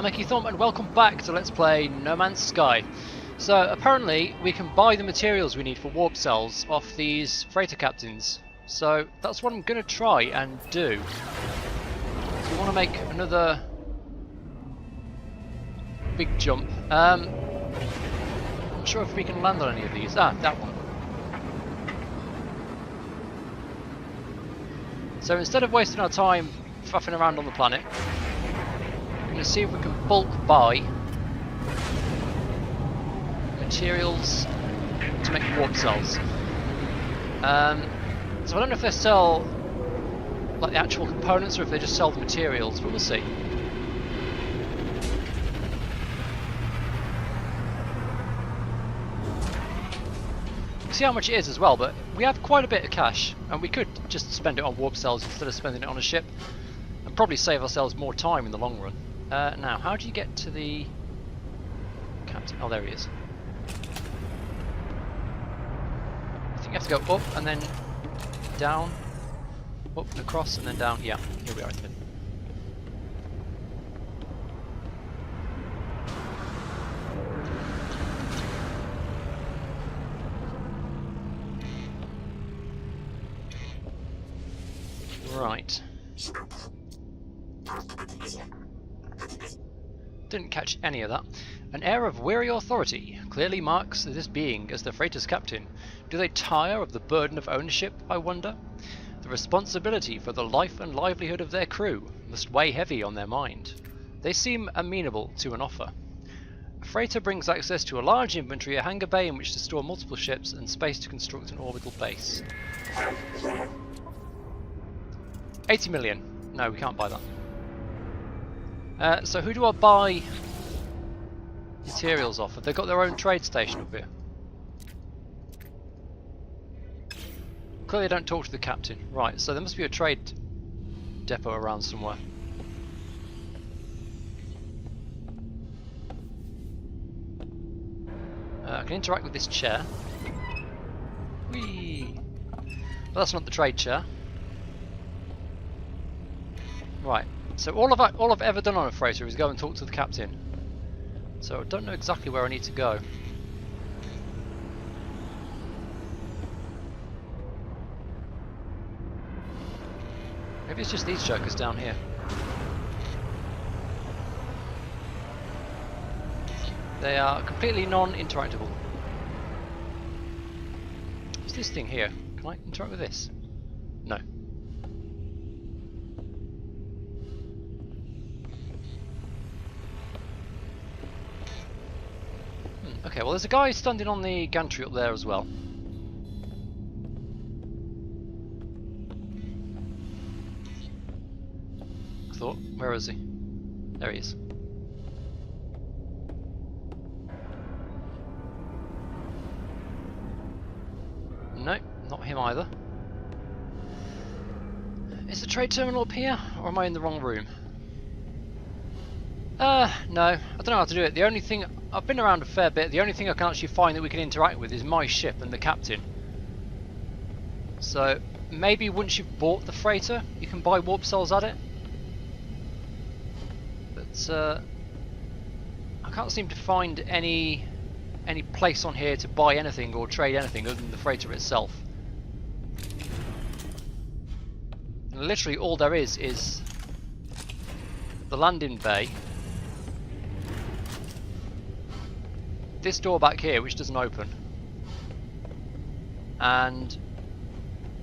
I'm Eki Thumb and welcome back to Let's Play No Man's Sky. So apparently we can buy the materials we need for warp cells off these freighter captains. So that's what I'm going to try and do. So we want to make another big jump. I'm not sure if we can land on any of these. Ah, that one. So instead of wasting our time faffing around on the planet, we're going to see if we can bulk buy materials to make warp cells. So I don't know if they sell like the actual components or if they just sell the materials, but we'll see. We'll see how much it is as well, but we have quite a bit of cash and we could just spend it on warp cells instead of spending it on a ship and probably save ourselves more time in the long run. Now, how do you get to the captain? Oh, there he is. I think you have to go up and then down, up and across and then down. Yeah, here we are then. Right. Didn't catch any of that. An air of weary authority clearly marks this being as the freighter's captain. Do they tire of the burden of ownership, I wonder? The responsibility for the life and livelihood of their crew must weigh heavy on their mind. They seem amenable to an offer. A freighter brings access to a large inventory, a hangar bay in which to store multiple ships, and space to construct an orbital base. 80 million. No, we can't buy that. So who do I buy materials off? Have they got their own trade station up here? Clearly don't talk to the captain. Right, so there must be a trade depot around somewhere. I can interact with this chair. Whee! But that's not the trade chair. Right. So all I've ever done on a freighter is go and talk to the captain. So I don't know exactly where I need to go. Maybe it's just these jokers down here. They are completely non-interactable. What's this thing here? Can I interact with this? No. Okay, well there's a guy standing on the gantry up there as well. I thought, where is he? There he is. No, not him either. Is the trade terminal up here, or am I in the wrong room? No, I don't know how to do it. The only thing, I've been around a fair bit, the only thing I can actually find that we can interact with is my ship and the captain. So, maybe once you've bought the freighter, you can buy warp cells at it. But, I can't seem to find any place on here to buy anything or trade anything other than the freighter itself. And literally all there is the landing bay. This door back here, which doesn't open, and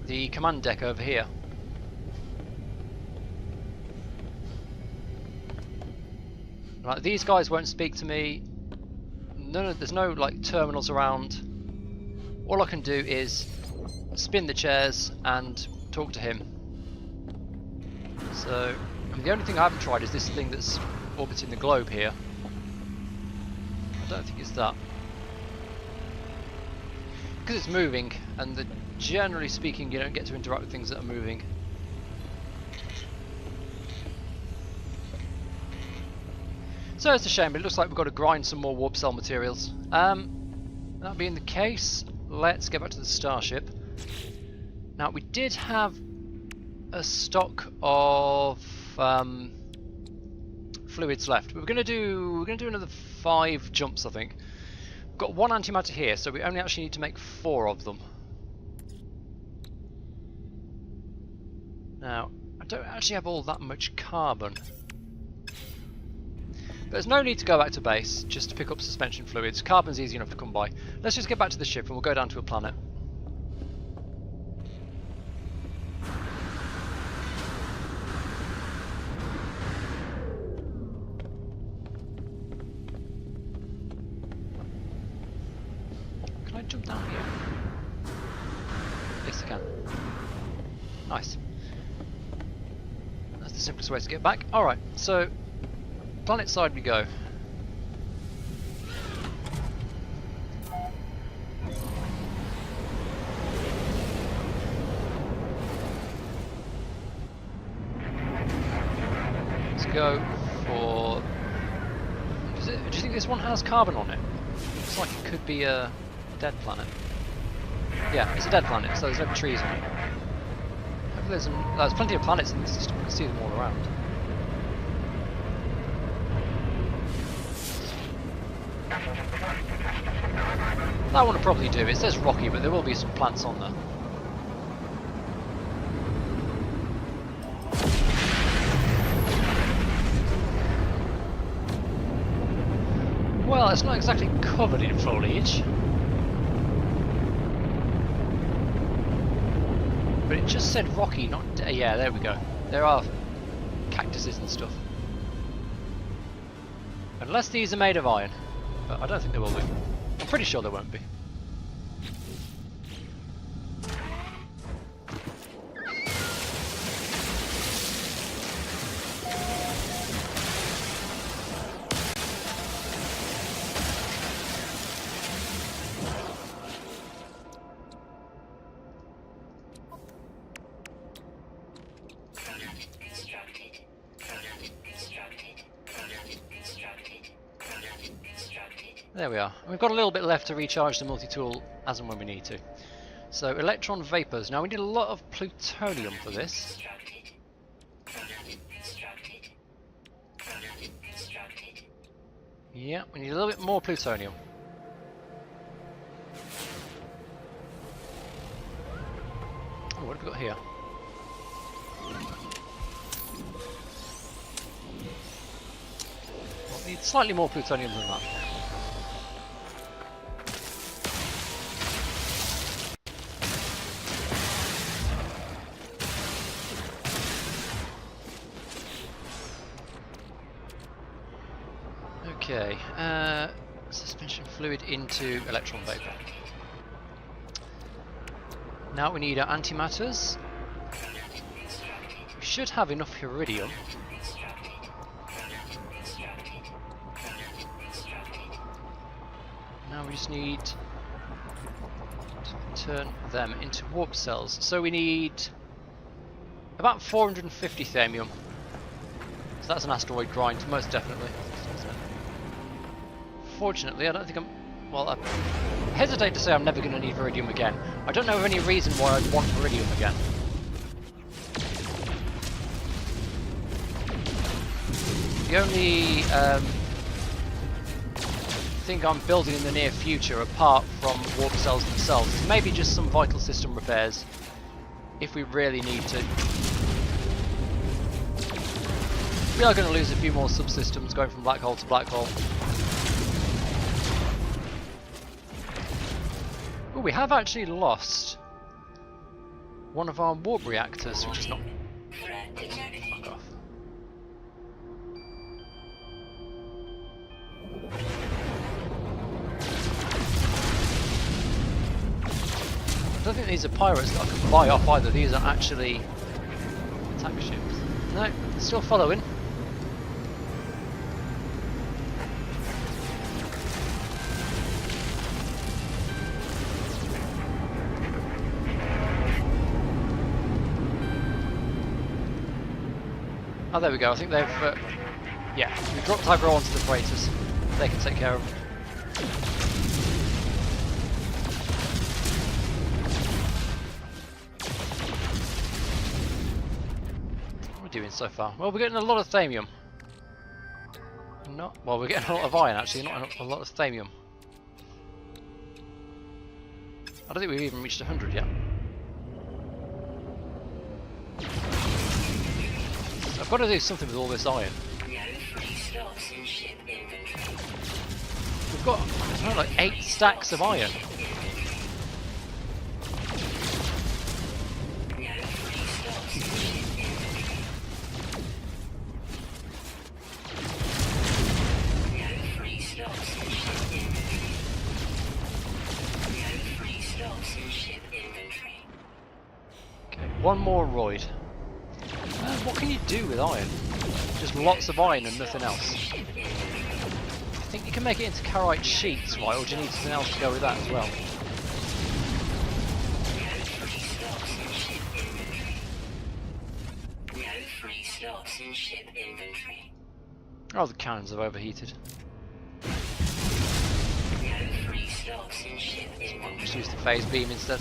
the command deck over here. Right, these guys won't speak to me. There's no like terminals around. All I can do is spin the chairs and talk to him. So, I mean, the only thing I haven't tried is this thing that's orbiting the globe here. I don't think it's that. Because it's moving, and generally speaking you don't get to interact with things that are moving. So it's a shame, but it looks like we've got to grind some more warp cell materials. That being the case, let's get back to the starship. Now we did have a stock of fluids left. We're gonna do another 5 jumps, I think. We've got 1 antimatter here, so we only actually need to make 4 of them. Now, I don't actually have all that much carbon. But there's no need to go back to base just to pick up suspension fluids. Carbon's easy enough to come by. Let's just get back to the ship and we'll go down to a planet. Can I jump down here? Yes, I can. Nice. That's the simplest way to get back. Alright, so planet side we go. Let's go for... do you think this one has carbon on it? Looks like it could be a dead planet. Yeah, it's a dead planet, so there's no trees on it. Hopefully there's plenty of planets in the system, we can see them all around. That one will probably do. It says rocky, but there will be some plants on there. Well, it's not exactly covered in foliage. But it just said rocky, not... yeah, there we go. There are cactuses and stuff. Unless these are made of iron. But I don't think they will be. I'm pretty sure they won't be. There we are. We've got a little bit left to recharge the multi-tool as and when we need to. So, electron vapors. Now we need a lot of plutonium for this. Yeah, we need a little bit more plutonium. Oh, what have we got here? Well, we need slightly more plutonium than that. Okay, suspension fluid into electron vapor. Now we need our antimatters. We should have enough iridium. Now we just need to turn them into warp cells. So we need about 450 thermium. So that's an asteroid grind, most definitely. Fortunately, I don't think I'm... well, I hesitate to say I'm never going to need Viridium again. I don't know of any reason why I'd want Viridium again. The only thing I'm building in the near future, apart from warp cells themselves, is maybe just some vital system repairs, if we really need to. We are going to lose a few more subsystems going from black hole to black hole. Oh, we have actually lost one of our warp reactors, which is not... fuck off. I don't think these are pirates that I can buy off either. These are actually attack ships. No, still following. Oh, there we go. I think they've... yeah, we dropped Hydro onto the freighters. They can take care of them. What are we doing so far? Well, we're getting a lot of thamium. Not well. We're getting a lot of iron actually, not a lot of thamium. I don't think we've even reached 100 yet. I've got to do something with all this iron. We've got, I don't know, like 8 stacks of iron. Okay, one more roid. What can you do with iron? Just lots of iron and nothing else. I think you can make it into carite sheets, right? Or do you need something else to go with that as well? Oh, the cannons have overheated. Just use the phase beam instead.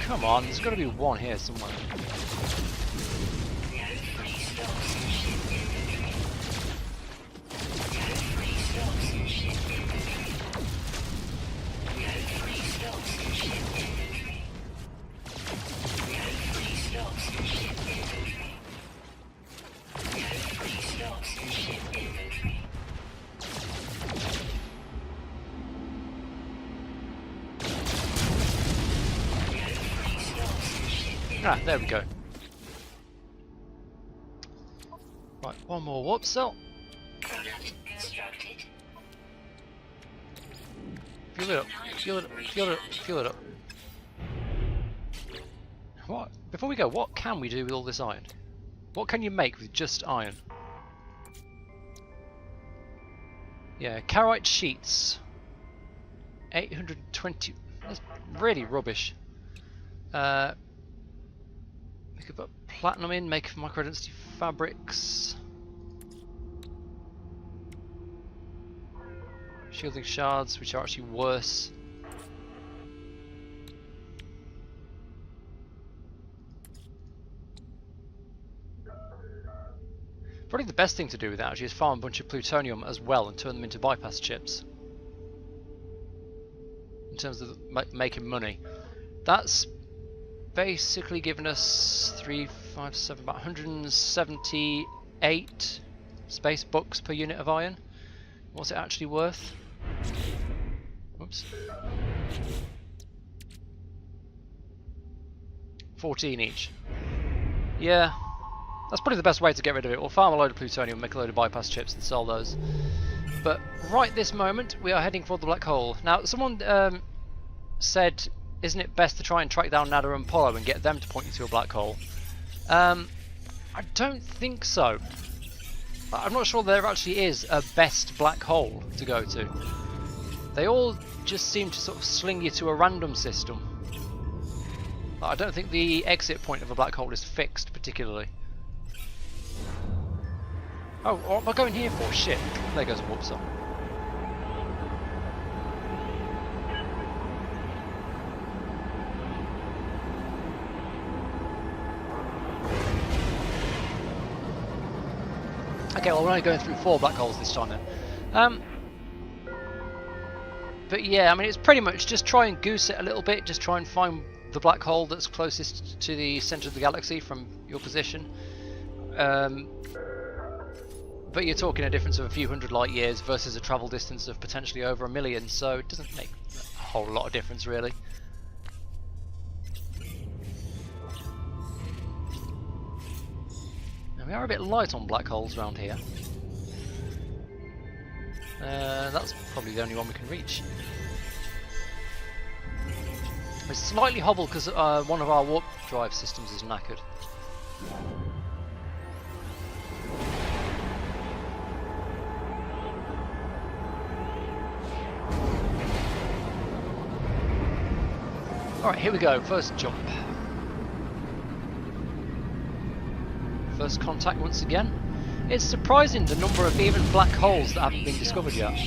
Come on, there's got to be one here somewhere. Ah, there we go. Right, one more warp cell. Fuel it up, fuel it up, fuel it up, fuel it up. What? Before we go, what can we do with all this iron? What can you make with just iron? Yeah, carite sheets. 820. That's really rubbish. We could put platinum in, make microdensity fabrics. Shielding shards, which are actually worse. Probably the best thing to do with that actually is farm a bunch of plutonium as well and turn them into bypass chips. In terms of making money. That's basically given us 3, 5, 7, about 178 space bucks per unit of iron. What's it actually worth? Whoops. 14 each. Yeah, that's probably the best way to get rid of it. We'll farm a load of plutonium, make a load of bypass chips and sell those. But right this moment, we are heading for the black hole. Now, someone said, isn't it best to try and track down Nada and Polo and get them to point you to a black hole? I don't think so. I'm not sure there actually is a best black hole to go to. They all just seem to sort of sling you to a random system. I don't think the exit point of a black hole is fixed particularly. Oh, what am I going here for? Shit. There goes a warp cell. Okay, well we're only going through 4 black holes this time then. But yeah, I mean it's pretty much just try and goose it a little bit, just try and find the black hole that's closest to the centre of the galaxy from your position. But you're talking a difference of a few hundred light years versus a travel distance of potentially over 1 million, so it doesn't make a whole lot of difference really. Now we are a bit light on black holes around here. That's probably the only one we can reach. It's slightly hobbled because one of our warp drive systems is knackered. Alright, here we go. First jump. First contact once again. It's surprising the number of even black holes that haven't been discovered yet.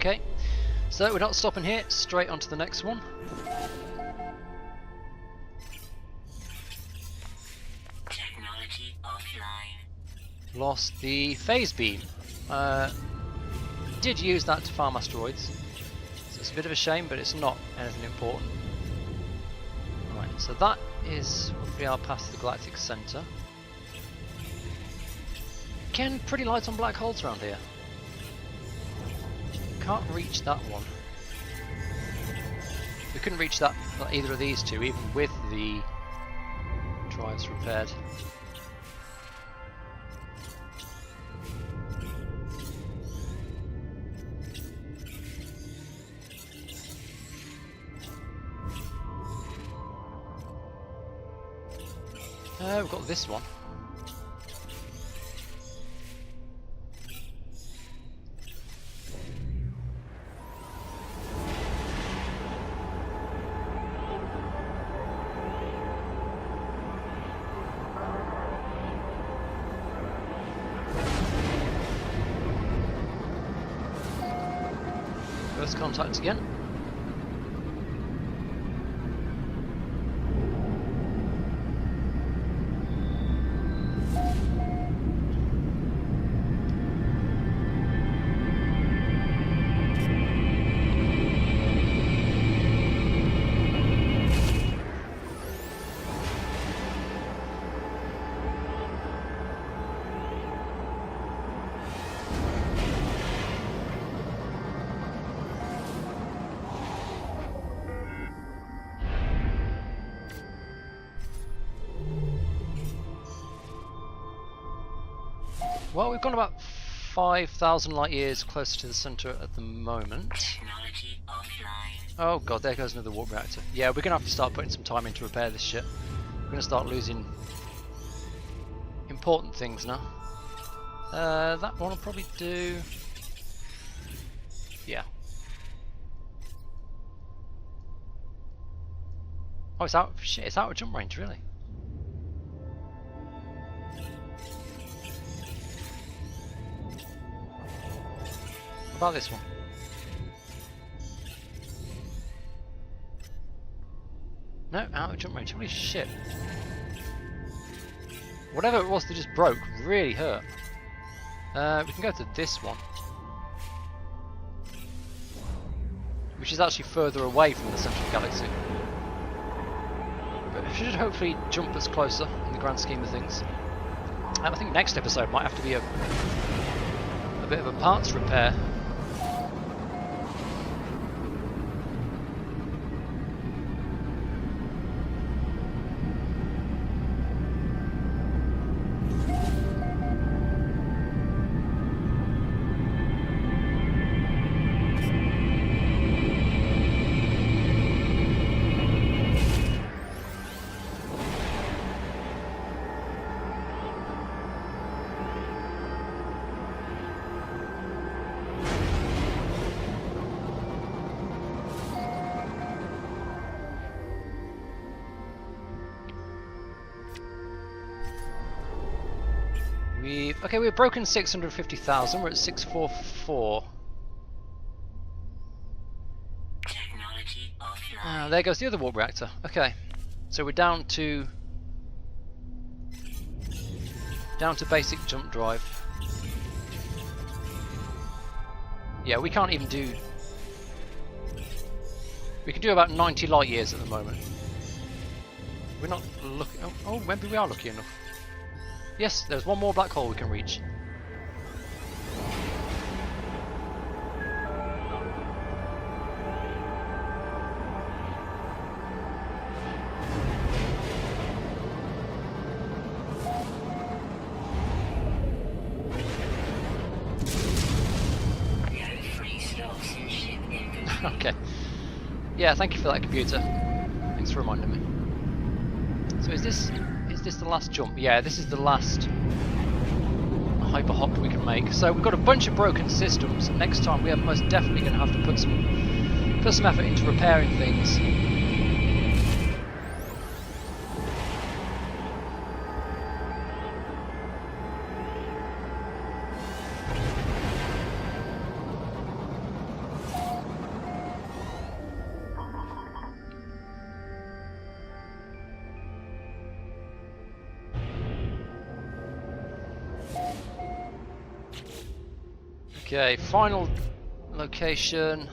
Okay, so we're not stopping here, straight on to the next one. Technology offline. Lost the phase beam. Did use that to farm asteroids, so it's a bit of a shame, but it's not anything important. Right, so that is roughly our path to the galactic centre. Again, pretty light on black holes around here. Can't reach that one. We couldn't reach that either of these two, even with the drives repaired. We've got this one. First contact again. Well, we've gone about 5,000 light years closer to the centre at the moment. Technology offline. Oh god, there goes another warp reactor. Yeah, we're going to have to start putting some time in to repair this shit. We're going to start losing important things now. That one will probably do... Yeah. Oh, it's out. Shit, it's out of jump range, really. What about this one? No, out of jump range. Holy shit. Whatever it was that just broke really hurt. We can go to this one, which is actually further away from the centre of the galaxy. But it should hopefully jump us closer in the grand scheme of things. And I think next episode might have to be a bit of a parts repair. Okay, we've broken 650,000, we're at 644. Technology offline. There goes the other warp reactor. Okay, so we're down to basic jump drive. Yeah, we can't even do... We can do about 90 light years at the moment. We're not looking... Oh, maybe we are lucky enough. Yes, there's one more black hole we can reach. Yeah, thank you for that, computer. Thanks for reminding me. So is this the last jump? Yeah, this is the last hyper hop we can make. So we've got a bunch of broken systems. Next time we are most definitely going to have to put some effort into repairing things. Okay, final location.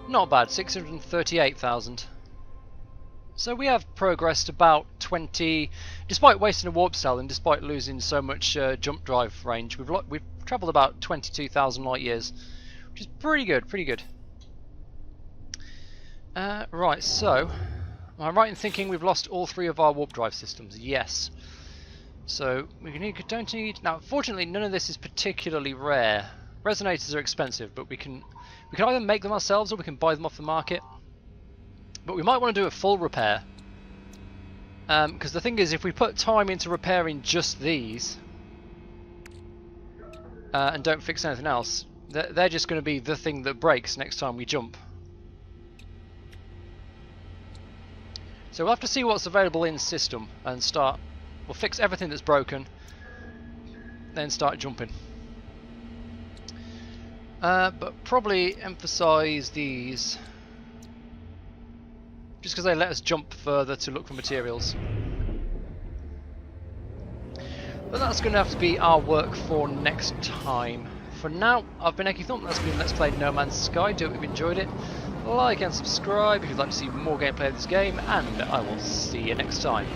Not bad, 638,000. So we have progressed about 20, despite wasting a warp cell and despite losing so much jump drive range. We've travelled about 22,000 light years, which is pretty good, pretty good. Right, so am I right in thinking we've lost all 3 of our warp drive systems? Yes. So we don't need. Now, fortunately, none of this is particularly rare. Resonators are expensive, but we can either make them ourselves or we can buy them off the market. But we might want to do a full repair, because the thing is, if we put time into repairing just these and don't fix anything else, they're just going to be the thing that breaks next time we jump. So we'll have to see what's available in system and start. We'll fix everything that's broken, then start jumping. But probably emphasise these, just because they let us jump further to look for materials. But that's going to have to be our work for next time. For now, I've been Eki-Thump, that's been Let's Play No Man's Sky. Do hope you've enjoyed it. Like and subscribe if you'd like to see more gameplay of this game, and I will see you next time.